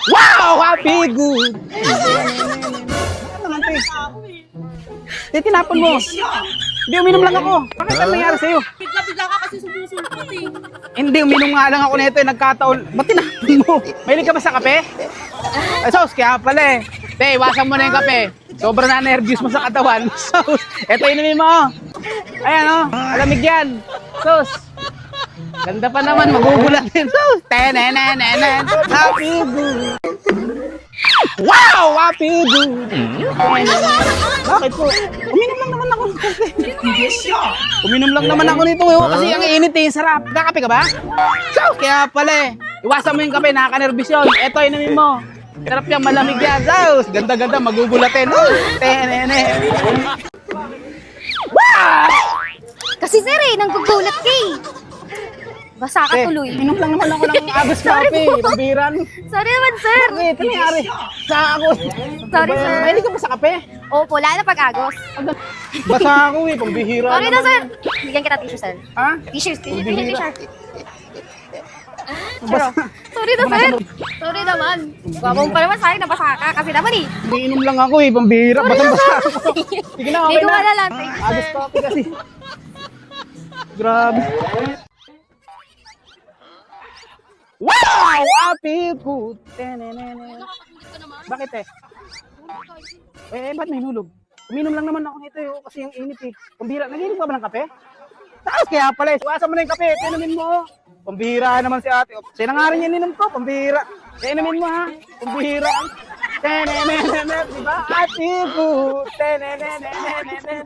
Wow! Happy good! Tinapon mo. Hindi, uminom lang ako. Bakit ano nangyari sa'yo? Bigla-bigla ka kasi sumusulpot eh. Hindi, uminom nga lang ako nito eh. Nagkataon. Ba't tinapon mo? Mahilig ka ba sa kape? Ay, sos, kaya pala eh. Te, iwasan mo na yung kape. Sobrang na-nervous mo sa katawan. Sos, eto inumin mo. Ayan o, alamig yan. Sos. Ganda pa naman, magugulat din. Sos, tenenenenen. Happy good. Wow! Happy good. Bakit po? Uminom lang naman ako. Uminom lang naman ako nito kasi ang init eh, sarap. Kakape ka ba? Sos, kaya pala eh. Iwasan mo yung kape, nakaka-nervous yun. Eto, inumin mo. Sarap yan, malamig yan. Sos, ganda-ganda, magugulatin. Tenenenen. Wow! Kasi sir eh, nanggugulat ka eh. Basa ka tuloy. Inom lang naman ako ng Agos Coffee. Pambiran. Sorry naman sir. Ito nangyari. Sa ako. Sorry sir. Mahilig ka ba sa kape? Opo, lalo na pag-agos. Basa ako eh, pambihira. Sorry na sir. Bigyan kita tissue sir. Ha? Tissue, Pambihira. tissue. Pero, sorry na sir. Sorry naman. Gwapong pa naman sa akin, nabasa ka. Kasi naman eh. Hindi inom lang ako eh, pambihira. Basang-basa ako. Sige na, okay Hindi ko na. malala. Thank you Agos sir. Coffee kasi. Grabe. Wow! Happy good. Tenenenen. Bakit eh? Ba't may hulog? Uminom lang naman ako nito eh, kasi yung init eh. Pambihira, nagiinom ka ba ng kape? Taas kaya pala eh. Iwasan mo na yung kape, tinumin mo. Pambihira naman si ate. Sina nga rin yung ininom ko, pambihira. Tinumin mo ha, pambihira. Tenenenen, diba? Happy good. Tenenenen.